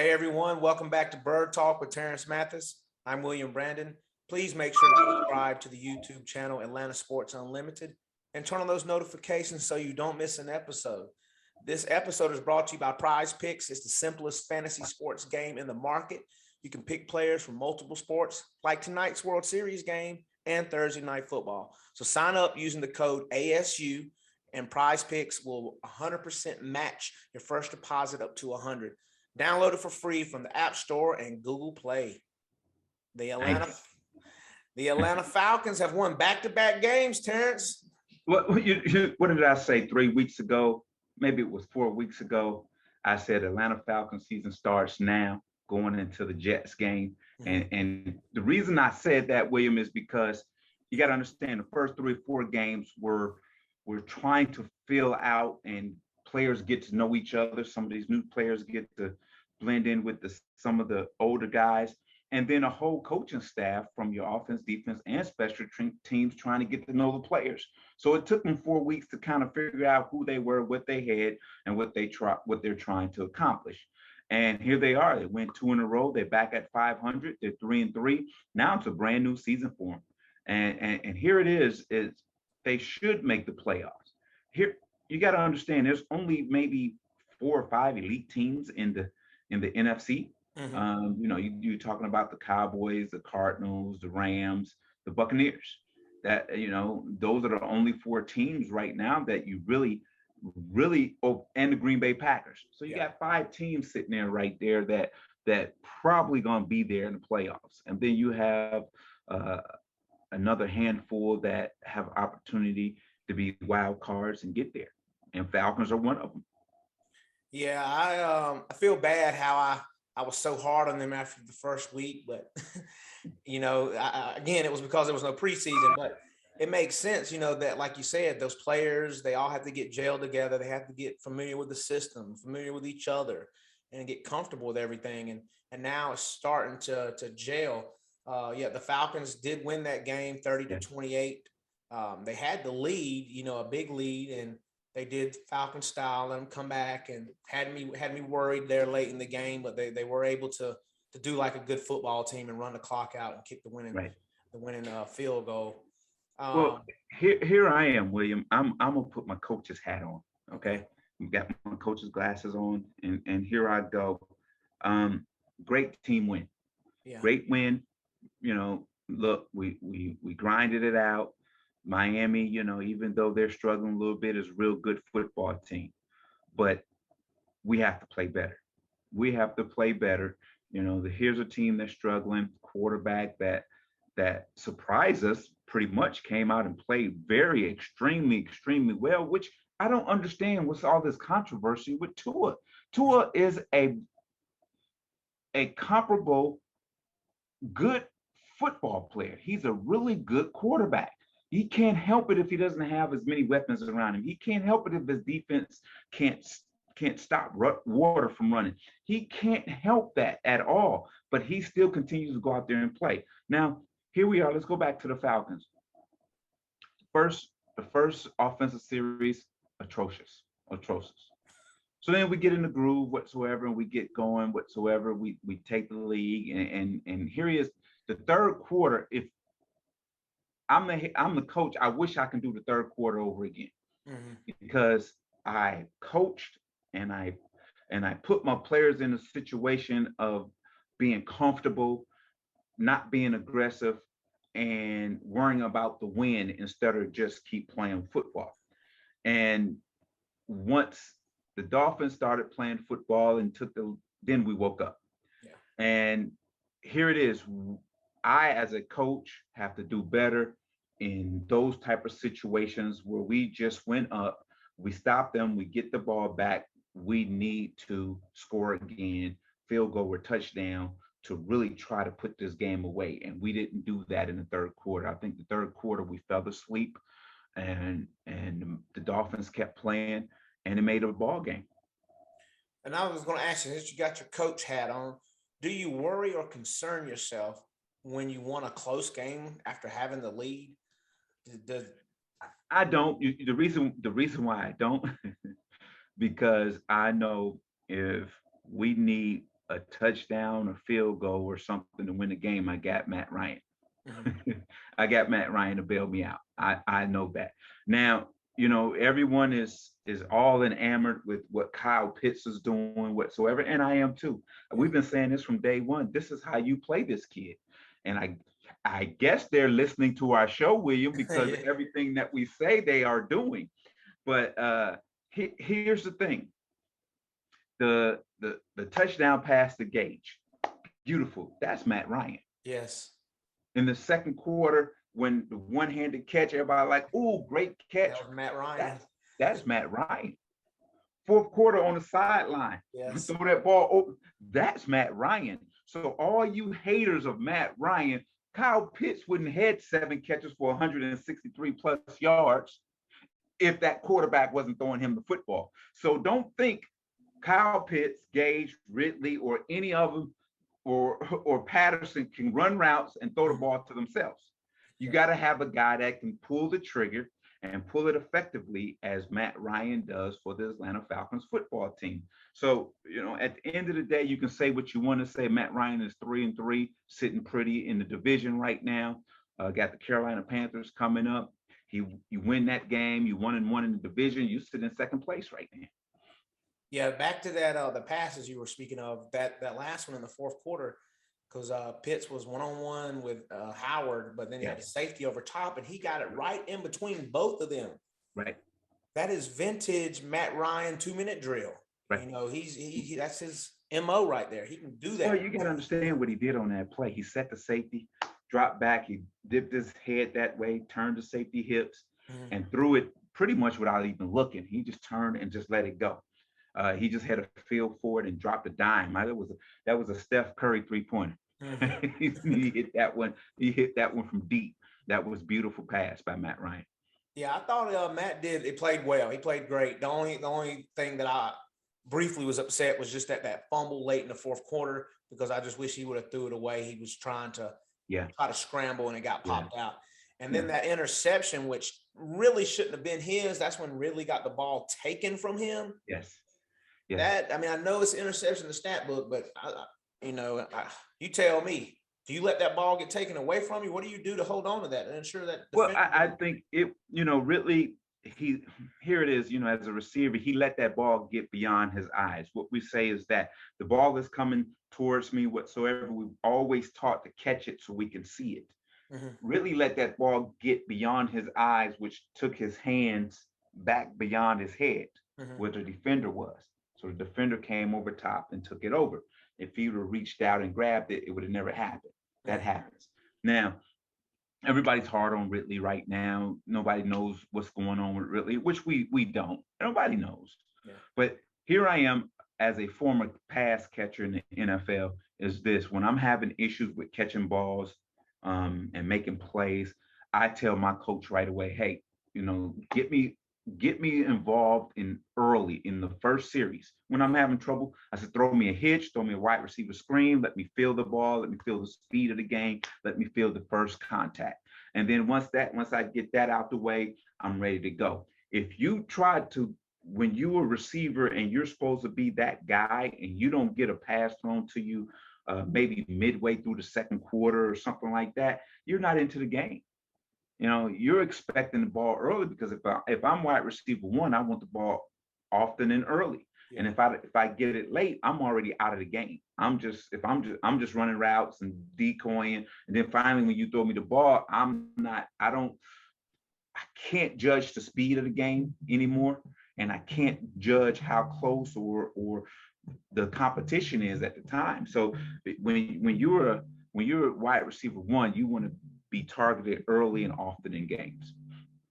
Hey everyone, welcome back to Bird Talk with Terrence Mathis. I'm William Brandon. Please make sure to subscribe to the YouTube channel Atlanta Sports Unlimited and turn on those notifications so you don't miss an episode. This episode is brought to you by Prize Picks. It's the simplest fantasy sports game in the market. You can pick players from multiple sports like tonight's World Series game and Thursday Night Football. So sign up using the code ASU and Prize Picks will 100% match your first deposit up to $100. Download it for free from the App Store and Google Play. The Atlanta Falcons have won back-to-back games, Terrence. What did I say 3 weeks ago? Maybe it was 4 weeks ago. I said Atlanta Falcons season starts now, going into the Jets game. Mm-hmm. And the reason I said that, William, is because you got to understand the first 3 or 4 games we're trying to fill out and players get to know each other. Some of these new players get to blend in with some of the older guys. And then a whole coaching staff from your offense, defense, and special teams trying to get to know the players. So it took them 4 weeks to kind of figure out who they were, what they had, and what they're trying to accomplish. And here they are. They went 2 in a row. They're back at 500. They're 3-3. Now it's a brand new season for them. And here it is they should make the playoffs. Here you got to understand. There's only maybe 4 or 5 elite teams in the NFC. Mm-hmm. You're talking about the Cowboys, the Cardinals, the Rams, the Buccaneers. That those are the only 4 teams right now that you really, and the Green Bay Packers. So you got 5 teams sitting there right there that probably gonna be there in the playoffs, and then you have another handful that have opportunity to be wild cards and get there, and Falcons are one of them. Yeah, I feel bad how I was so hard on them after the first week, but again, it was because there was no preseason, but it makes sense, that like you said, those players, they all have to get gelled together. They have to get familiar with the system, familiar with each other, and get comfortable with everything. And now it's starting to gel. The Falcons did win that game 30-28. They had the lead, a big lead, and they did Falcon style, let them come back, and had me worried there late in the game, but they were able to do like a good football team and run the clock out and kick the winning field goal. Well, here I am, William. I'm gonna put my coach's hat on. Okay, we got my coach's glasses on, and here I go. Great team win. Yeah. Great win. Look, we grinded it out. Miami, even though they're struggling a little bit, is a real good football team. But we have to play better. We have to play better. Here's a team that's struggling, quarterback that surprised us, pretty much came out and played very extremely well, which I don't understand what's all this controversy with Tua. Tua is a comparable good football player. He's a really good quarterback. He can't help it if he doesn't have as many weapons around him. He can't help it if his defense can't stop water from running. He can't help that at all, but he still continues to go out there and play. Now, here we are. Let's go back to the Falcons. The first offensive series, atrocious. So then we get in the groove whatsoever, and we get going whatsoever. We take the league, and here he is. The third quarter, if I'm the coach, I wish I can do the third quarter over again, because I coached and I put my players in a situation of being comfortable, not being aggressive, and worrying about the win instead of just keep playing football. And once the Dolphins started playing football and then we woke up. Yeah. And here it is. I, as a coach, have to do better in those type of situations where we just went up, we stop them, we get the ball back. We need to score again, field goal or touchdown, to really try to put this game away. And we didn't do that in the third quarter. I think the third quarter we fell asleep, and the Dolphins kept playing, and it made a ball game. And I was going to ask you, since you got your coach hat on, do you worry or concern yourself when you won a close game after having the lead? I don't. The reason why I don't, because I know if we need a touchdown, a field goal, or something to win the game, I got Matt Ryan. Mhm. I got Matt Ryan to bail me out. I know that. Now, everyone is all enamored with what Kyle Pitts is doing whatsoever, and I am too. Yeah. We've been saying this from day one. This is how you play this kid, and I guess they're listening to our show, William, because Yeah. everything that we say they are doing. But here's the thing: the touchdown pass to Gage, beautiful. That's Matt Ryan. Yes. In the second quarter, when the one-handed catch, everybody like, oh, great catch. That was Matt Ryan. That's Matt Ryan. Fourth quarter on the sideline, Yes. throw that ball open. That's Matt Ryan. So all you haters of Matt Ryan, Kyle Pitts wouldn't had 7 catches for 163 plus yards if that quarterback wasn't throwing him the football. So don't think Kyle Pitts, Gage, Ridley, or any of them, or Patterson can run routes and throw the ball to themselves. You got to have a guy that can pull the trigger and pull it effectively, as Matt Ryan does for the Atlanta Falcons football team. So, at the end of the day, you can say what you want to say. Matt Ryan is 3-3, sitting pretty in the division right now. Got the Carolina Panthers coming up. You win that game, you 1-1 in the division, you sit in second place right now. Yeah, back to that the passes you were speaking of, that last one in the fourth quarter, because Pitts was one-on-one with Howard, but then he had a safety over top, and he got it right in between both of them. Right. That is vintage Matt Ryan 2-minute drill. Right. He that's his MO right there. He can do that. Well, you got to understand what he did on that play. He set the safety, dropped back, he dipped his head that way, turned the safety hips, and threw it pretty much without even looking. He just turned and just let it go. He just had a feel for it and dropped a dime. That was a Steph Curry 3-pointer. He hit that one. He hit that one from deep. That was beautiful pass by Matt Ryan. Yeah, I thought Matt did. It played well. He played great. The only thing that I briefly was upset was just that fumble late in the fourth quarter, because I just wish he would have threw it away. He was trying to try to scramble and it got popped out. And then that interception, which really shouldn't have been his. That's when Ridley got the ball taken from him. Yes. I know it's interception in the stat book, but you tell me, do you let that ball get taken away from you? What do you do to hold on to that and ensure that? Well, I think Ridley, here it is, as a receiver, he let that ball get beyond his eyes. What we say is that the ball is coming towards me whatsoever. We've always taught to catch it so we can see it. Really let that ball get beyond his eyes, which took his hands back beyond his head, where the defender was. So the defender came over top and took it over. If he would have reached out and grabbed it, it would have never happened. That happens. Now, everybody's hard on Ridley right now. Nobody knows what's going on with Ridley, which we don't. Nobody knows. But here I am as a former pass catcher in the NFL, is this: when I'm having issues with catching balls and making plays, I tell my coach right away, hey, get me involved in early in the first series. When I'm having trouble, I said, throw me a hitch, throw me a wide receiver screen, let me feel the ball, let me feel the speed of the game, let me feel the first contact. And then once I get that out the way, I'm ready to go. If you try to, when you're a receiver and you're supposed to be that guy and you don't get a pass thrown to you maybe midway through the second quarter or something like that, you're not into the game. You're expecting the ball early, because if I'm wide receiver one, I want the ball often and early. And if I get it late, I'm already out of the game. I'm just running routes and decoying. And then finally, when you throw me the ball, I can't judge the speed of the game anymore. And I can't judge how close or the competition is at the time. So when you're a wide receiver one, you want to be targeted early and often in games.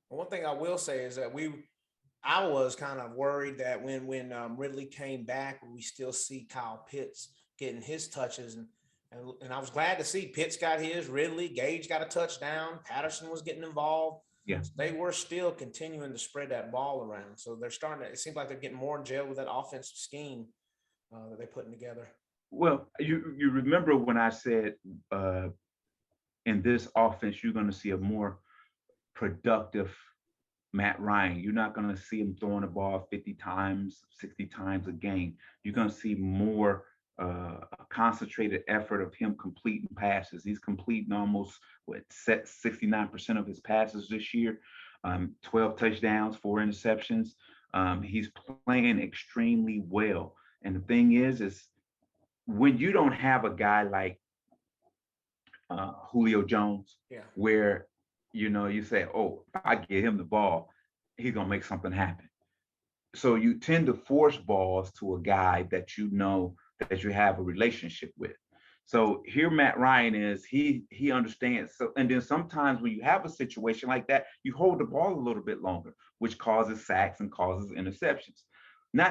One thing I will say is that I was kind of worried that when Ridley came back, we still see Kyle Pitts getting his touches, and I was glad to see Pitts got his, Ridley, Gage got a touchdown, Patterson was getting involved. Yeah, so they were still continuing to spread that ball around. So they're starting to. It seems like they're getting more in jail with that offensive scheme that they're putting together. Well, you remember when I said in this offense you're going to see a more productive Matt Ryan. You're not going to see him throwing the ball 50 times, 60 times a game. You're going to see more a concentrated effort of him completing passes. He's completing almost 69% of his passes this year, 12 touchdowns, 4 interceptions. He's playing extremely well. And the thing is when you don't have a guy like Julio Jones, Yeah. where you say, oh, if I get him the ball, he's gonna make something happen. So you tend to force balls to a guy that that you have a relationship with. So here Matt Ryan is, he understands. So, and then sometimes when you have a situation like that, you hold the ball a little bit longer, which causes sacks and causes interceptions.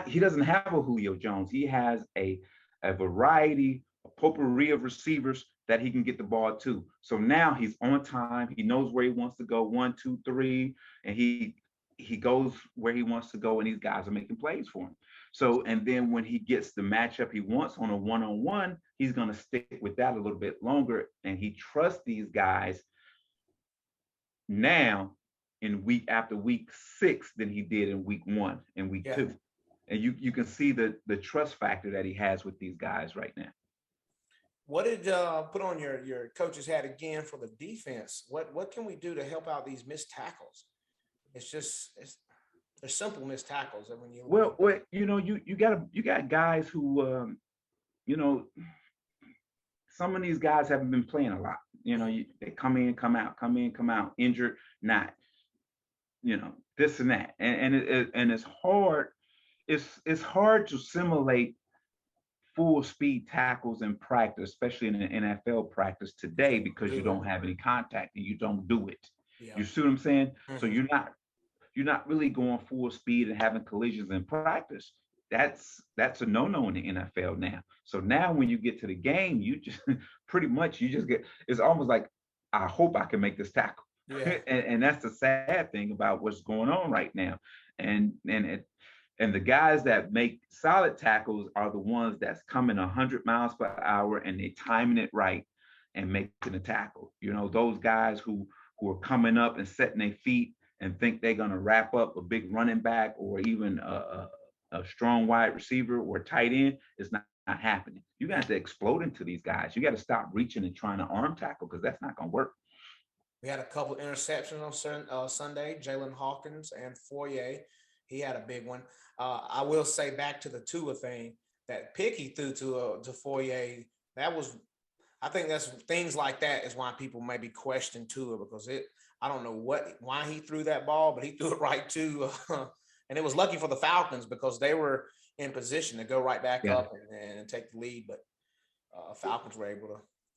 He doesn't have a Julio Jones. He has a variety, a potpourri of receivers that he can get the ball to. So now he's on time. He knows where he wants to go, 1, 2, 3, and he goes where he wants to go, and these guys are making plays for him. So, and then when he gets the matchup he wants on a one-on-one, he's going to stick with that a little bit longer, and he trusts these guys now in after week 6 than he did in week 1 and week 2. And you can see the trust factor that he has with these guys right now. What did put on your coach's hat again for the defense? What can we do to help out these missed tackles? They're simple missed tackles. And when you got guys who some of these guys haven't been playing a lot. They come in, come out, injured, not, this and that, and it's hard. It's hard to simulate full speed tackles in practice, especially in the NFL practice today, because you don't have any contact and you don't do it. Yeah. You see what I'm saying? Mm-hmm. So you're not really going full speed and having collisions in practice. That's a no-no in the NFL now. So now when you get to the game, you just pretty much get, it's almost like, I hope I can make this tackle. Yeah. and that's the sad thing about what's going on right now. And the guys that make solid tackles are the ones that's coming 100 miles per hour and they timing it right and making a tackle. Those guys who are coming up and setting their feet and think they're going to wrap up a big running back or even a strong wide receiver or tight end, it's not happening. You got to explode into these guys. You got to stop reaching and trying to arm tackle, because that's not going to work. We had a couple of interceptions on Sunday. Jalen Hawkins and Foye, he had a big one. I will say, back to the Tua thing, that pick he threw to Foye, I think that's things like that is why people maybe question Tua, because I don't know why he threw that ball, but he threw it right to, and it was lucky for the Falcons because they were in position to go right back up and take the lead, but Falcons were able to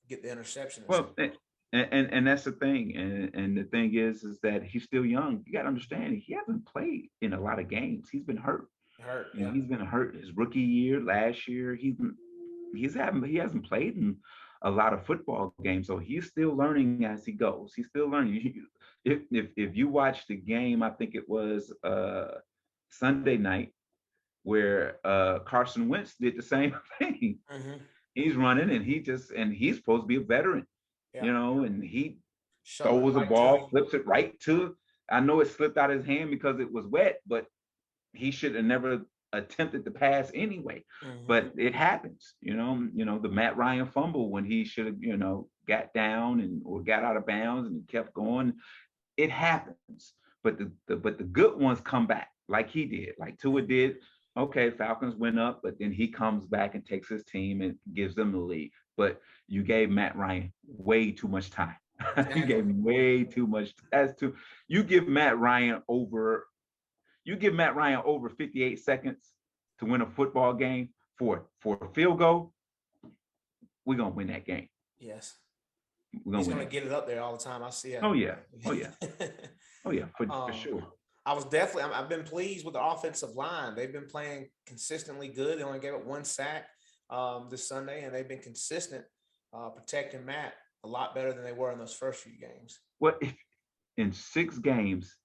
get the interception. Well, and that's the thing, and the thing is that he's still young. You got to understand, he hasn't played in a lot of games. He's been hurt. He's been hurt his rookie year, last year. He hasn't played in a lot of football games, so he's still learning as he goes. He's still learning. If you watch the game, I think it was Sunday night, where Carson Wentz did the same thing. Mm-hmm. He's running, and he's supposed to be a veteran, and he throws the ball, flips it right to. I know it slipped out of his hand because it was wet, but he should have never attempted to pass anyway. Mm-hmm. But it happens, the Matt Ryan fumble when he should have, got down or got out of bounds and kept going. It happens, but the good ones come back like he did, like Tua did. Okay, Falcons went up, but then he comes back and takes his team and gives them the lead. But you gave Matt Ryan way too much time. You gave him way too much. You give Matt Ryan over 58 seconds to win a football game for a field goal, we're gonna win that game. Yes. He's gonna get it up there all the time. I see it. Oh yeah. For sure. I've been pleased with the offensive line. They've been playing consistently good. They only gave up 1 sack this Sunday, and they've been consistent protecting Matt a lot better than they were in those first few games. Well, in 6 games,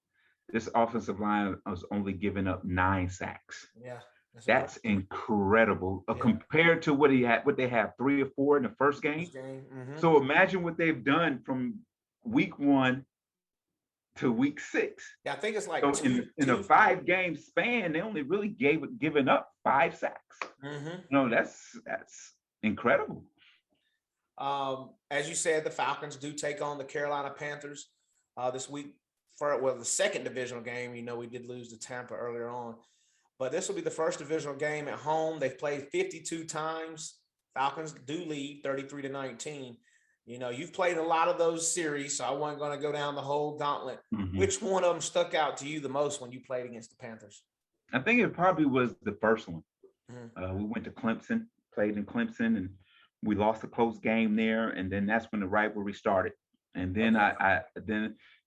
this offensive line was only giving up 9 sacks. Yeah. That's incredible compared to what they have 3 or 4 in the first game. Mm-hmm. So imagine what they've done from week 1 to week 6. Yeah, I think it's like So two. in a 5-game span, they only really given up 5 sacks. That's incredible. As you said, the Falcons do take on the Carolina Panthers this week for the second divisional game. We did lose to Tampa earlier on, but this will be the first divisional game at home. They've played 52 times. Falcons do lead 33-19. You've played a lot of those series, so I wasn't going to go down the whole gauntlet. Mm-hmm. Which one of them stuck out to you the most when you played against the Panthers? I think it probably was the first one. Mm-hmm. We went to Clemson, played in Clemson, and we lost a close game there. And then that's when the rivalry started. And then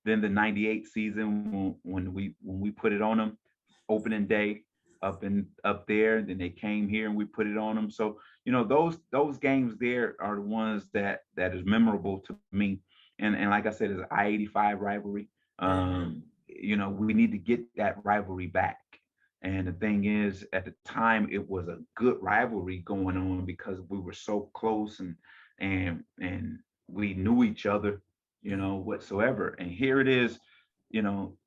then the '98 season when we put it on them, opening day up there, and then they came here and we put it on them. So those games there are the ones that is memorable to me. And like I said, it's an I-85 rivalry. We need to get that rivalry back. And the thing is, at the time, it was a good rivalry going on because we were so close and we knew each other, whatsoever. And here it is,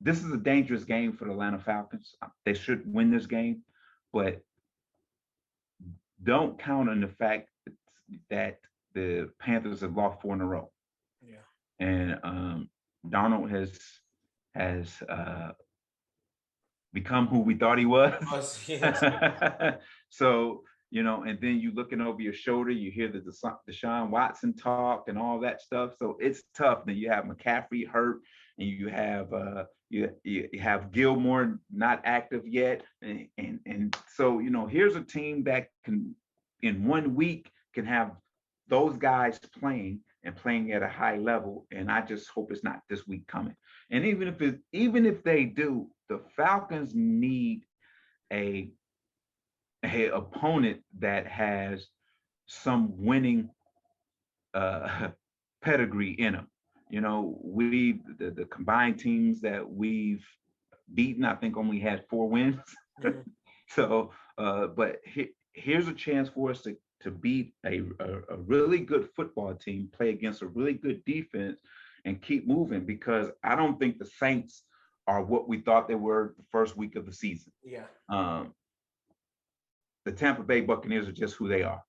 this is a dangerous game for the Atlanta Falcons. They should win this game, but don't count on the fact that the Panthers have lost 4 in a row. Yeah. And Darnold has become who we thought he was. Yes. So, and then you looking over your shoulder, you hear the Deshaun Watson talk and all that stuff. So it's tough. Then you have McCaffrey hurt, and you have you have Gilmore not active yet, and so here's a team that can in 1 week can have those guys playing at a high level, and I just hope it's not this week coming. And even if they do, the Falcons need a opponent that has some winning pedigree in them. The combined teams that we've beaten, I think, only had 4 wins. Mm-hmm. So, but here's a chance for us to beat a really good football team, play against a really good defense, and keep moving, because I don't think the Saints are what we thought they were the first week of the season. Yeah. The Tampa Bay Buccaneers are just who they are.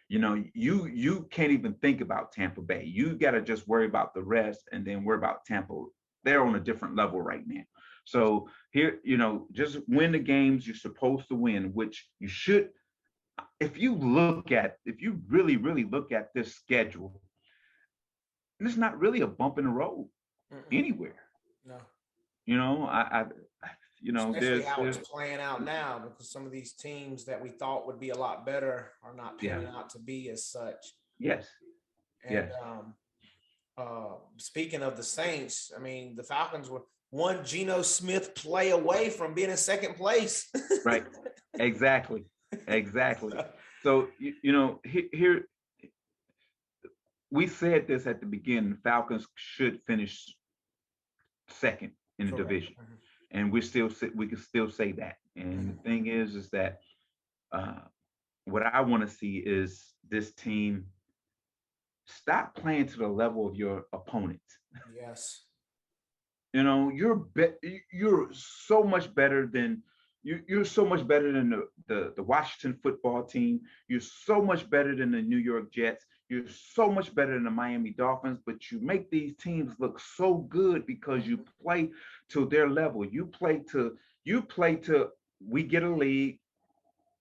You can't even think about Tampa Bay. You got to just worry about the rest and then worry about Tampa. They're on a different level right now. So here, just win the games you're supposed to win, which you should. If you really, really look at this schedule, it's not really a bump in the road anywhere. No. Especially how it's playing out now, because some of these teams that we thought would be a lot better are not panning out to be as such. Yes. And speaking of the Saints, the Falcons were one Geno Smith play away from being in second place. Right. Exactly. So, here we said this at the beginning, Falcons should finish second in the division. Mm-hmm. And we can still say that. And the thing is that what I want to see is this team stop playing to the level of your opponents. Yes. You're so much better than you're so much better than the Washington football team. You're so much better than the New York Jets. You're so much better than the Miami Dolphins, but you make these teams look so good because you play to their level. You play to we get a lead,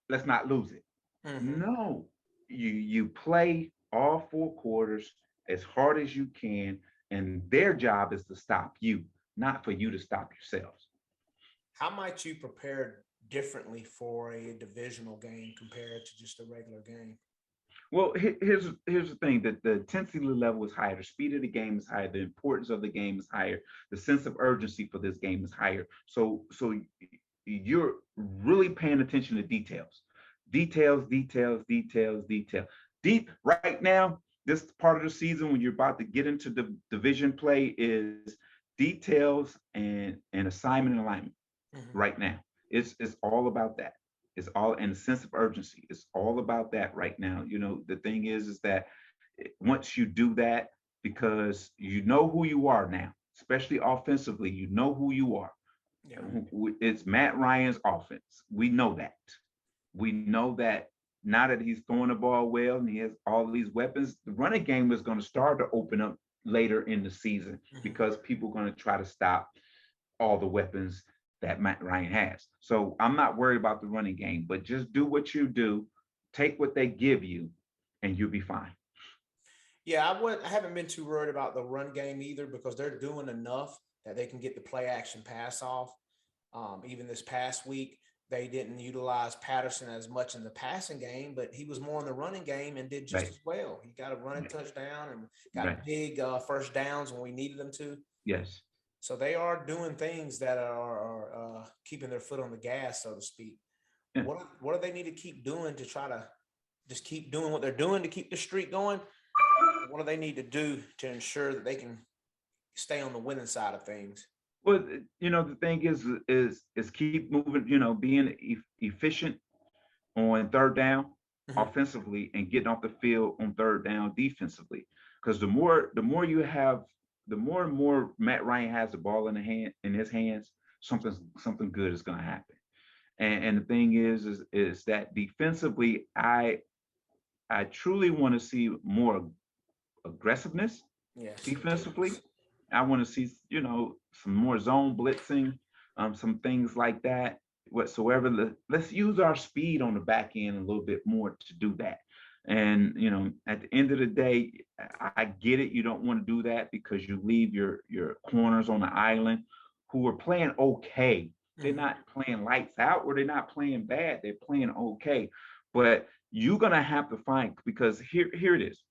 let's not lose it. Mm-hmm. No, you play all 4 quarters as hard as you can, and their job is to stop you, not for you to stop yourselves. How might you prepare differently for a divisional game compared to just a regular game? Well, here's the thing, that the intensity level is higher, the speed of the game is higher, the importance of the game is higher, the sense of urgency for this game is higher. So you're really paying attention to details. Deep right now, this part of the season when you're about to get into the division play is details and assignment and alignment. Mm-hmm. Right now. It's all about that. It's all in a sense of urgency. It's all about that right now. The thing is that once you do that, because you know who you are now. especially offensively. You know who you are. Yeah. It's Matt Ryan's offense. We know that. We know that now that he's throwing the ball well and he has all these weapons, the running game is going to start to open up later in the season because people are going to try to stop all the weapons that Matt Ryan has. So I'm not worried about the running game, but just do what you do, take what they give you, and you'll be fine. Yeah, I haven't been too worried about the run game either because they're doing enough that they can get the play action pass off. Even this past week, they didn't utilize Patterson as much in the passing game, but he was more in the running game and did just Right. as well. He got a running Right. touchdown and got Right. big first downs when we needed them to. Yes. So they are doing things that are keeping their foot on the gas, so to speak. Yeah. What do they need to keep doing to try to just keep doing what they're doing to keep the streak going? What do they need to do to ensure that they can stay on the winning side of things? Well, the thing is keep moving, being efficient on third down offensively and getting off the field on third down defensively. Because the more and more Matt Ryan has the ball in his hands, something good is going to happen. And the thing is that defensively, I truly want to see more aggressiveness defensively. I want to see, some more zone blitzing, some things like that whatsoever. Let's use our speed on the back end a little bit more to do that. And, at the end of the day, I get it. You don't want to do that because you leave your corners on the island who are playing okay. They're not playing lights out or they're not playing bad. They're playing okay. But you're going to have to find, because here it is.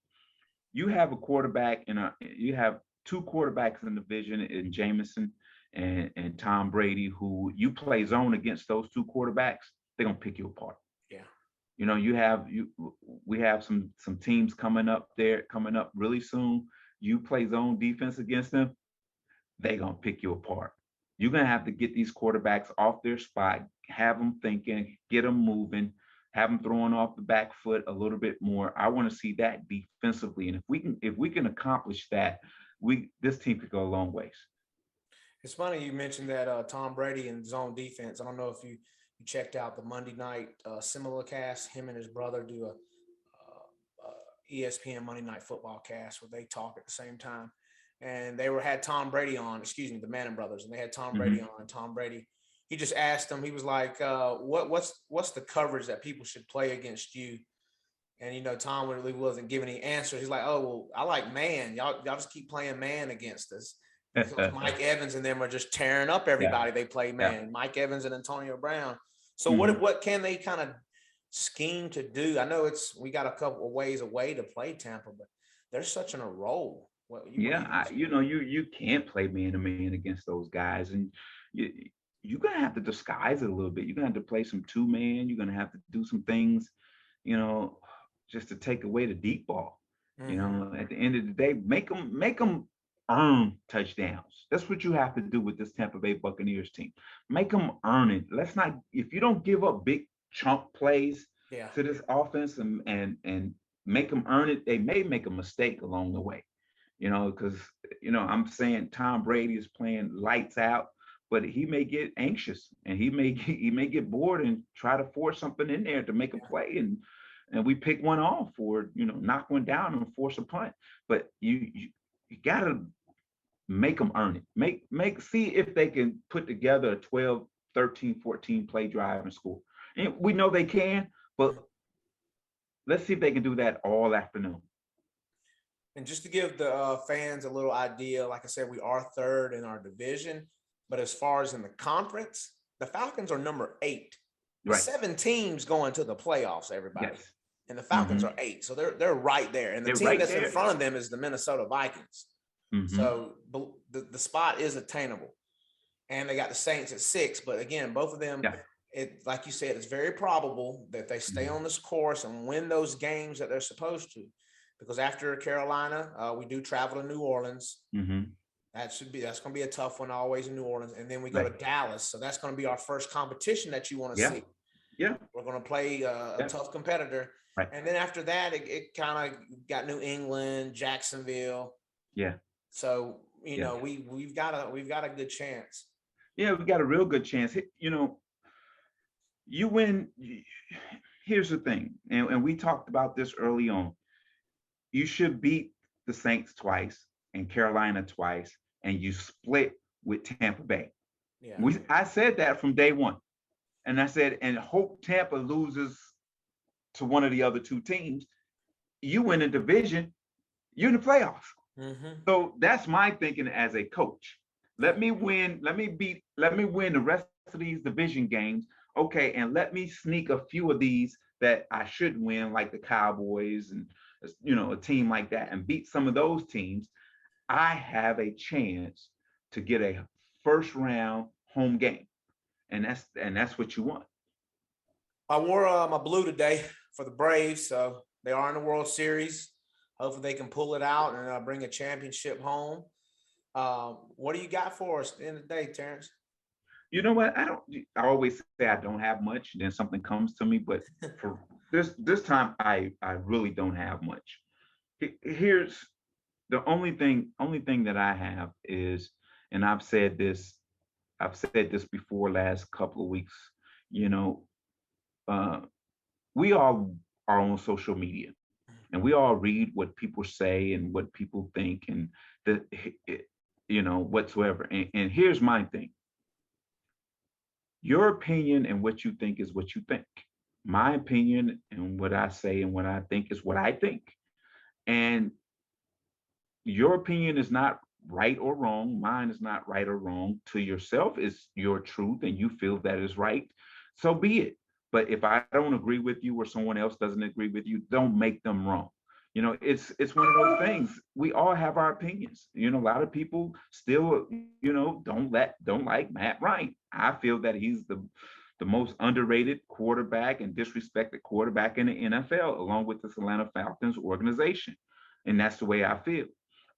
You have a quarterback you have two quarterbacks in the division in Jameson and Tom Brady, who you play zone against those two quarterbacks, they're gonna pick you apart. Yeah. We have some teams coming up really soon. You play zone defense against them, they're gonna pick you apart. You're gonna have to get these quarterbacks off their spot, have them thinking, get them moving, have them throwing off the back foot a little bit more. I want to see that defensively, and if we can accomplish that, this team could go a long ways. It's funny you mentioned that Tom Brady and zone defense. I don't know if you checked out the Monday night similar cast. Him and his brother do a ESPN Monday Night Football cast where they talk at the same time. And they had Tom Brady on, the Manning brothers, and they had Tom Brady on. And Tom Brady, he just asked them, he was like, what's the coverage that people should play against you? And, Tom really wasn't giving any answers. He's like, oh, well, I like man. Y'all just keep playing man against us. Because Mike Evans and them are just tearing up everybody. They play man. Yeah. Mike Evans and Antonio Brown. So what can they kind of scheme to do? I know we got a couple of ways away to play Tampa, but they're such in a roll. You can't play man to man against those guys, and you're gonna have to disguise it a little bit. You're gonna have to play some 2-man. You're gonna have to do some things, just to take away the deep ball. At the end of the day, make them earn touchdowns. That's what you have to do with this Tampa Bay Buccaneers team. Make them earn it. If you don't give up big chunk plays to this offense and make them earn it, they may make a mistake along the way. Because I'm saying Tom Brady is playing lights out, but he may get anxious and he may get bored and try to force something in there to make a play, and we pick one off or knock one down and force a punt. But you gotta make them earn it. See if they can put together a 12, 13, 14 play drive and score. And we know they can, but let's see if they can do that all afternoon. And just to give the fans a little idea, like I said, we are third in our division, but as far as in the conference, the Falcons are number 8. Right. 7 teams going to the playoffs, everybody. Yes. And the Falcons are 8. So they're right there. And the team that's in front of them is the Minnesota Vikings. So the spot is attainable. And they got the Saints at 6. But again, both of them, like you said, it's very probable that they stay on this course and win those games that they're supposed to. Because after Carolina, we do travel to New Orleans. That's going to be a tough one, always in New Orleans. And then we go to Dallas. So that's going to be our first competition that you want to see. Yeah. We're going to play a tough competitor. Right. And then after that, it kind of got New England, Jacksonville. Yeah. So, you know, we've got a good chance. Yeah, we got a real good chance. You know, you win. Here's the thing, and we talked about this early on. You should beat the Saints twice and Carolina twice, and you split with Tampa Bay. Yeah. I said that from day one. And I said, and hope Tampa loses to one of the other two teams. You win a division, you're in the playoffs. Mm-hmm. So that's my thinking as a coach. Let me win the rest of these division games. Okay, and let me sneak a few of these that I should win, like the Cowboys and a team like that, and beat some of those teams. I have a chance to get a first round home game. And that's what you want. I wore my blue today for the Braves, so they are in the World Series. Hopefully they can pull it out and bring a championship home. What do you got for us at the end of the day, Terrence? You know what? I always say I don't have much, then something comes to me. But for this time, I really don't have much. Here's the only thing that I have is, and I've said this before last couple of weeks. You know, we all are on social media, and we all read what people say and what people think, and whatsoever. And here's my thing. Your opinion and what you think is what you think. My opinion and what I say and what I think is what I think. And your opinion is not right or wrong. Mine is not right or wrong. To yourself is your truth, and you feel that is right. So be it. But if I don't agree with you or someone else doesn't agree with you, don't make them wrong. You know, it's one of those things. We all have our opinions. You know, a lot of people still, don't like Matt Ryan. I feel that he's the most underrated quarterback and disrespected quarterback in the NFL, along with this Atlanta Falcons organization. And that's the way I feel.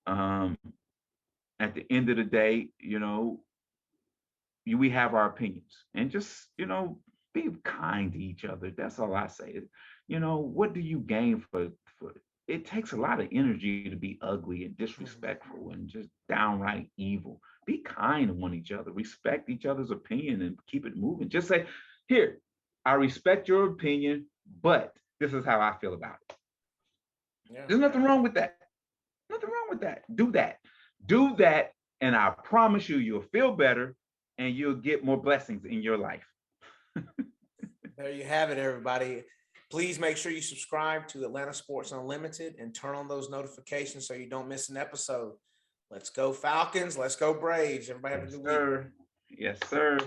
At the end of the day, we have our opinions, and just, be kind to each other. That's all I say. What do you gain for it takes a lot of energy to be ugly and disrespectful and just downright evil. Be kind to one each other, respect each other's opinion, and keep it moving. Just say, here, I respect your opinion, but this is how I feel about it. Yeah. There's nothing wrong with that. Nothing wrong with that. Do that, and I promise you'll feel better, and you'll get more blessings in your life. There you have it, everybody. Please make sure you subscribe to Atlanta Sports Unlimited and turn on those notifications so you don't miss an episode. Let's go Falcons. Let's go Braves. Everybody have a good week. Yes, sir.